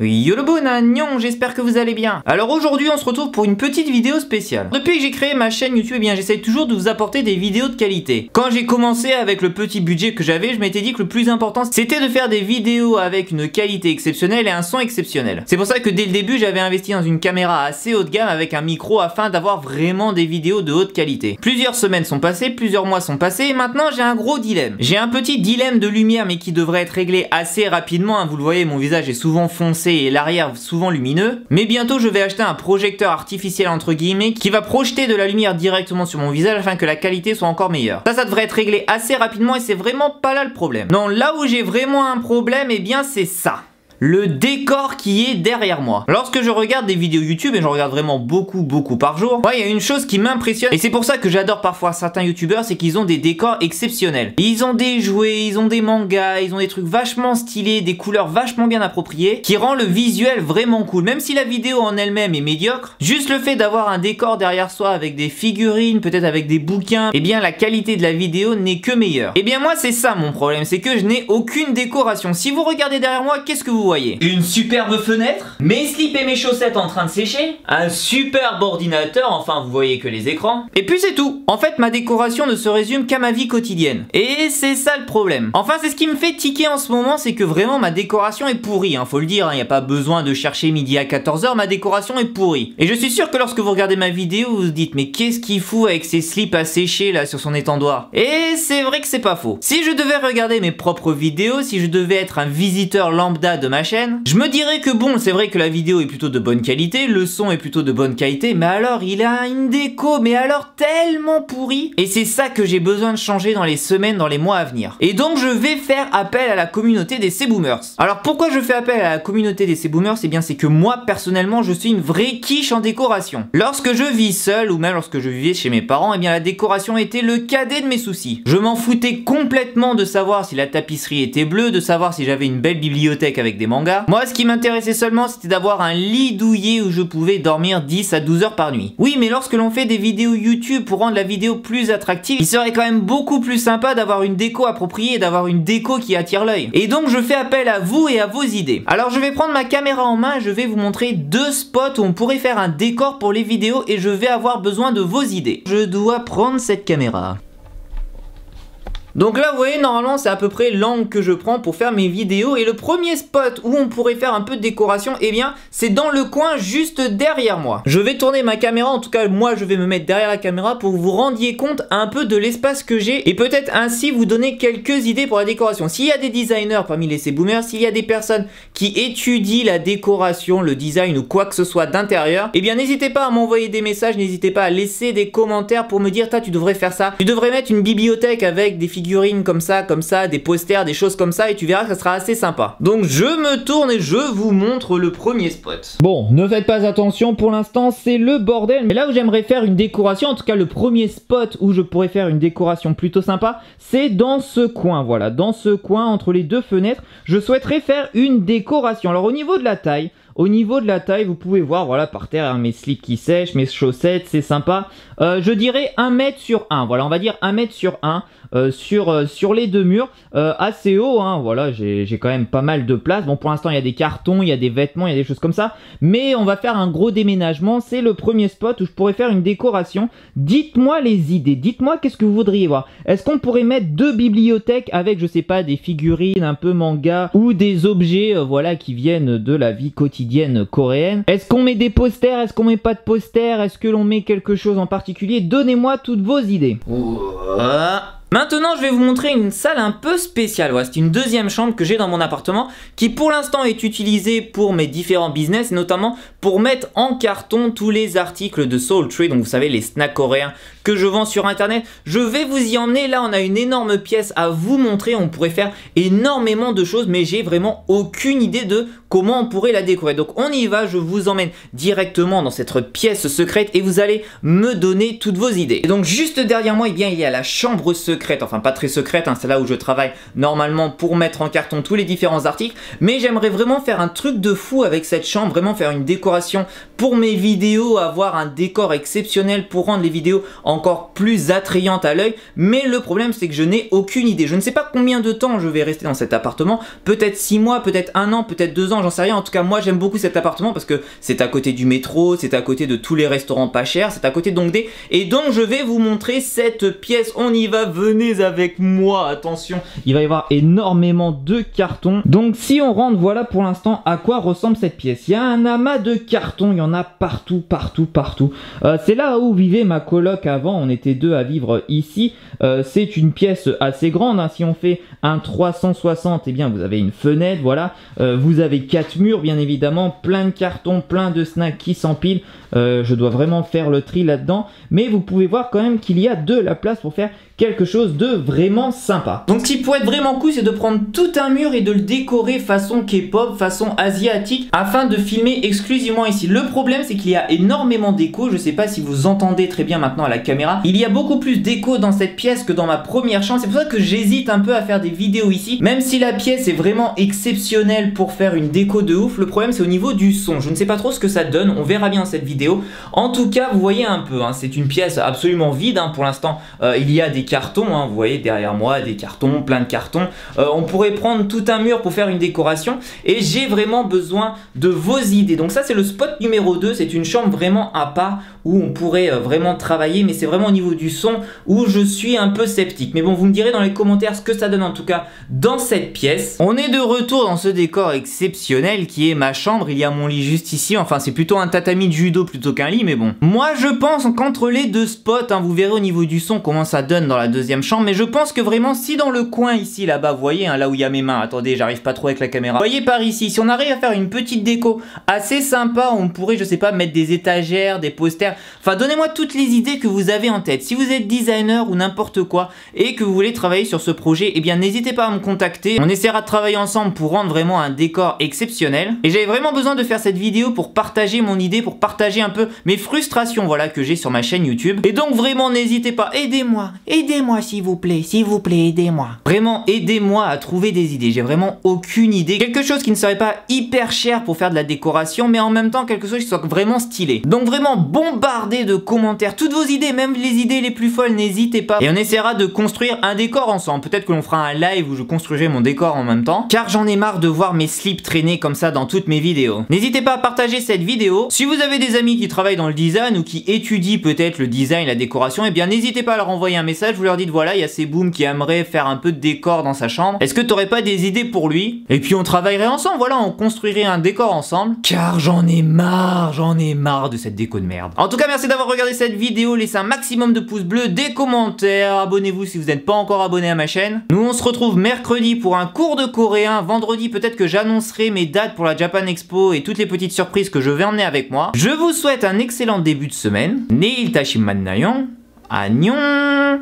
Yo le bonagnon, j'espère que vous allez bien. Alors aujourd'hui on se retrouve pour une petite vidéo spéciale. Depuis que j'ai créé ma chaîne YouTube, eh bien j'essaie toujours de vous apporter des vidéos de qualité. Quand j'ai commencé avec le petit budget que j'avais, je m'étais dit que le plus important c'était de faire des vidéos avec une qualité exceptionnelle et un son exceptionnel. C'est pour ça que dès le début j'avais investi dans une caméra assez haut de gamme avec un micro afin d'avoir vraiment des vidéos de haute qualité. Plusieurs semaines sont passées, plusieurs mois sont passés et maintenant j'ai un gros dilemme. J'ai un petit dilemme de lumière mais qui devrait être réglé assez rapidement, hein. Vous le voyez, mon visage est souvent foncé et l'arrière souvent lumineux, mais bientôt je vais acheter un projecteur artificiel entre guillemets qui va projeter de la lumière directement sur mon visage afin que la qualité soit encore meilleure. Ça devrait être réglé assez rapidement et c'est vraiment pas là le problème. Non, là où j'ai vraiment un problème, eh bien c'est ça. Le décor qui est derrière moi. Lorsque je regarde des vidéos YouTube, et j'en regarde vraiment beaucoup par jour, il y a une chose qui m'impressionne, et c'est pour ça que j'adore parfois certains youtubeurs, c'est qu'ils ont des décors exceptionnels. Ils ont des jouets, ils ont des mangas, ils ont des trucs vachement stylés, des couleurs vachement bien appropriées, qui rend le visuel vraiment cool. Même si la vidéo en elle-même est médiocre, juste le fait d'avoir un décor derrière soi avec des figurines, peut-être avec des bouquins, et bien la qualité de la vidéo n'est que meilleure. Et bien moi c'est ça mon problème, c'est que je n'ai aucune décoration. Si vous regardez derrière moi, qu'est-ce que vous voyez? Une superbe fenêtre, mes slips et mes chaussettes en train de sécher, un superbe ordinateur, enfin vous voyez que les écrans, et puis c'est tout. En fait ma décoration ne se résume qu'à ma vie quotidienne, et c'est ça le problème. Enfin c'est ce qui me fait tiquer en ce moment, c'est que vraiment ma décoration est pourrie, hein, faut le dire, il n'y a pas besoin de chercher midi à 14 h, ma décoration est pourrie. Et je suis sûr que lorsque vous regardez ma vidéo, vous vous dites mais qu'est-ce qu'il fout avec ses slips à sécher là sur son étendoir? Et c'est vrai que c'est pas faux. Si je devais regarder mes propres vidéos, si je devais être un visiteur lambda de ma chaîne, je me dirais que bon, c'est vrai que la vidéo est plutôt de bonne qualité, le son est plutôt de bonne qualité, mais alors il a une déco, mais alors tellement pourrie. Et c'est ça que j'ai besoin de changer dans les semaines, dans les mois à venir. Et donc je vais faire appel à la communauté des C-Boomers. Alors pourquoi je fais appel à la communauté des C-Boomers? Eh bien c'est que moi personnellement je suis une vraie quiche en décoration. Lorsque je vis seul ou même lorsque je vivais chez mes parents, eh bien la décoration était le cadet de mes soucis. Je m'en foutais complètement de savoir si la tapisserie était bleue, de savoir si j'avais une belle bibliothèque avec des mangas. Moi, ce qui m'intéressait seulement, c'était d'avoir un lit douillet où je pouvais dormir 10 à 12 heures par nuit. Oui, mais lorsque l'on fait des vidéos YouTube pour rendre la vidéo plus attractive, il serait quand même beaucoup plus sympa d'avoir une déco appropriée, d'avoir une déco qui attire l'œil. Et donc, je fais appel à vous et à vos idées. Alors, je vais prendre ma caméra en main et je vais vous montrer deux spots où on pourrait faire un décor pour les vidéos et je vais avoir besoin de vos idées. Je dois prendre cette caméra. Donc là vous voyez normalement c'est à peu près l'angle que je prends pour faire mes vidéos et le premier spot où on pourrait faire un peu de décoration, eh bien c'est dans le coin juste derrière moi. Je vais tourner ma caméra, en tout cas moi je vais me mettre derrière la caméra pour que vous rendiez compte un peu de l'espace que j'ai et peut-être ainsi vous donner quelques idées pour la décoration. S'il y a des designers parmi les C-Boomers, s'il y a des personnes qui étudient la décoration, le design ou quoi que ce soit d'intérieur, eh bien n'hésitez pas à m'envoyer des messages, n'hésitez pas à laisser des commentaires pour me dire tu devrais faire ça, tu devrais mettre une bibliothèque avec des figurines comme ça, des posters, des choses comme ça et tu verras que ça sera assez sympa. Donc je me tourne et je vous montre le premier spot. Bon, ne faites pas attention, pour l'instant c'est le bordel, mais là où j'aimerais faire une décoration, en tout cas le premier spot où je pourrais faire une décoration plutôt sympa, c'est dans ce coin, voilà, dans ce coin entre les deux fenêtres, je souhaiterais faire une décoration. Alors au niveau de la taille, vous pouvez voir, voilà, par terre, hein, mes slips qui sèchent, mes chaussettes, c'est sympa. Je dirais 1 mètre sur 1, voilà, on va dire 1 mètre sur 1 sur les deux murs, assez haut, hein, voilà, j'ai quand même pas mal de place. Bon, pour l'instant, il y a des cartons, il y a des vêtements, il y a des choses comme ça, mais on va faire un gros déménagement. C'est le premier spot où je pourrais faire une décoration. Dites-moi les idées, dites-moi qu'est-ce que vous voudriez voir. Est-ce qu'on pourrait mettre deux bibliothèques avec, je sais pas, des figurines un peu manga ou des objets, voilà, qui viennent de la vie quotidienne coréenne? Est-ce qu'on met des posters? Est-ce qu'on met pas de posters? Est-ce que l'on met quelque chose en particulier? Donnez-moi toutes vos idées. Maintenant, je vais vous montrer une salle un peu spéciale. Voilà, c'est une deuxième chambre que j'ai dans mon appartement qui pour l'instant est utilisée pour mes différents business, notamment pour mettre en carton tous les articles de Soul Tree, donc vous savez les snacks coréens que je vends sur internet. Je vais vous y emmener. Là on a une énorme pièce à vous montrer, on pourrait faire énormément de choses mais j'ai vraiment aucune idée de comment on pourrait la décorer. Donc on y va, je vous emmène directement dans cette pièce secrète et vous allez me donner toutes vos idées. Et donc juste derrière moi, eh bien, il y a la chambre secrète, enfin pas très secrète, hein, c'est là où je travaille normalement pour mettre en carton tous les différents articles, mais j'aimerais vraiment faire un truc de fou avec cette chambre, vraiment faire une décoration pour mes vidéos, avoir un décor exceptionnel pour rendre les vidéos encore plus attrayantes à l'œil. Mais le problème, c'est que je n'ai aucune idée. Je ne sais pas combien de temps je vais rester dans cet appartement. Peut-être 6 mois, peut-être 1 an, peut-être 2 ans, j'en sais rien. En tout cas, moi, j'aime beaucoup cet appartement parce que c'est à côté du métro, c'est à côté de tous les restaurants pas chers, c'est à côté de Dongdae. Et donc, je vais vous montrer cette pièce. On y va, venez avec moi. Attention, il va y avoir énormément de cartons. Donc, si on rentre, voilà pour l'instant à quoi ressemble cette pièce. Il y a un amas de cartons, il y en a partout, partout, partout. C'est là où vivait ma coloc avant, on était 2 à vivre ici. C'est une pièce assez grande, hein. Si on fait un 360, et bien vous avez une fenêtre, voilà. Vous avez 4 murs, bien évidemment, plein de cartons, plein de snacks qui s'empilent. Je dois vraiment faire le tri là-dedans, mais vous pouvez voir quand même qu'il y a de la place pour faire quelque chose de vraiment sympa. Donc ce qui pourrait être vraiment cool, c'est de prendre tout un mur et de le décorer façon K-pop, façon asiatique, afin de filmer exclusivement ici. Le problème, c'est qu'il y a énormément d'écho. Je sais pas si vous entendez très bien maintenant à la caméra. Il y a beaucoup plus d'écho dans cette pièce que dans ma première chambre. C'est pour ça que j'hésite un peu à faire des vidéos ici. Même si la pièce est vraiment exceptionnelle pour faire une déco de ouf, le problème c'est au niveau du son. Je ne sais pas trop ce que ça donne. On verra bien cette vidéo. En tout cas, vous voyez un peu, hein, c'est une pièce absolument vide, hein, pour l'instant. Il y a des cartons, hein, vous voyez derrière moi des cartons, plein de cartons. On pourrait prendre tout un mur pour faire une décoration et j'ai vraiment besoin de vos idées. Donc ça, c'est le spot numéro 2, c'est une chambre vraiment à part où on pourrait vraiment travailler, mais c'est vraiment au niveau du son où je suis un peu sceptique. Mais bon, vous me direz dans les commentaires ce que ça donne en tout cas dans cette pièce. On est de retour dans ce décor exceptionnel qui est ma chambre. Il y a mon lit juste ici, enfin c'est plutôt un tatami de judo plutôt qu'un lit, mais bon. Moi je pense qu'entre les deux spots, hein, vous verrez au niveau du son comment ça donne dans la deuxième chambre, mais je pense que vraiment si dans le coin ici, là-bas, vous voyez, hein, là où il y a mes mains, attendez, j'arrive pas trop avec la caméra. Vous voyez par ici, si on arrive à faire une petite déco assez sympa, on pourrait, je sais pas, mettre des étagères, des posters, enfin donnez-moi toutes les idées que vous avez en tête. Si vous êtes designer ou n'importe quoi et que vous voulez travailler sur ce projet, eh bien n'hésitez pas à me contacter. On essaiera de travailler ensemble pour rendre vraiment un décor exceptionnel. Et j'avais vraiment besoin de faire cette vidéo pour partager mon idée, pour partager un peu mes frustrations, voilà, que j'ai sur ma chaîne YouTube. Et donc vraiment n'hésitez pas, aidez-moi s'il vous plaît, aidez-moi. Vraiment aidez-moi à trouver des idées. J'ai vraiment aucune idée. Quelque chose qui ne serait pas hyper cher pour faire de la décoration, mais en même temps quelque chose qui soit vraiment stylé. Donc vraiment bombardez de commentaires toutes vos idées, même les idées les plus folles, n'hésitez pas. Et on essaiera de construire un décor ensemble. Peut-être que l'on fera un live où je construirai mon décor en même temps, car j'en ai marre de voir mes slips traîner comme ça dans toutes mes vidéos. N'hésitez pas à partager cette vidéo. Si vous avez des amis qui travaillent dans le design ou qui étudient peut-être le design, la décoration, eh bien n'hésitez pas à leur envoyer un message. Vous leur dites voilà, il y a Seboom qui aimerait faire un peu de décor dans sa chambre. Est-ce que t'aurais pas des idées pour lui? Et puis on travaillerait ensemble, voilà, on construirait un décor ensemble. Car j'en ai marre de cette déco de merde. En tout cas, merci d'avoir regardé cette vidéo. Laissez un maximum de pouces bleus, des commentaires, abonnez-vous si vous n'êtes pas encore abonné à ma chaîne. Nous on se retrouve mercredi pour un cours de coréen. Vendredi peut-être que j'annoncerai mes dates pour la Japan Expo et toutes les petites surprises que je vais emmener avec moi. Je vous souhaite un excellent début de semaine. Neil Tashim Mannayon. Annyeong.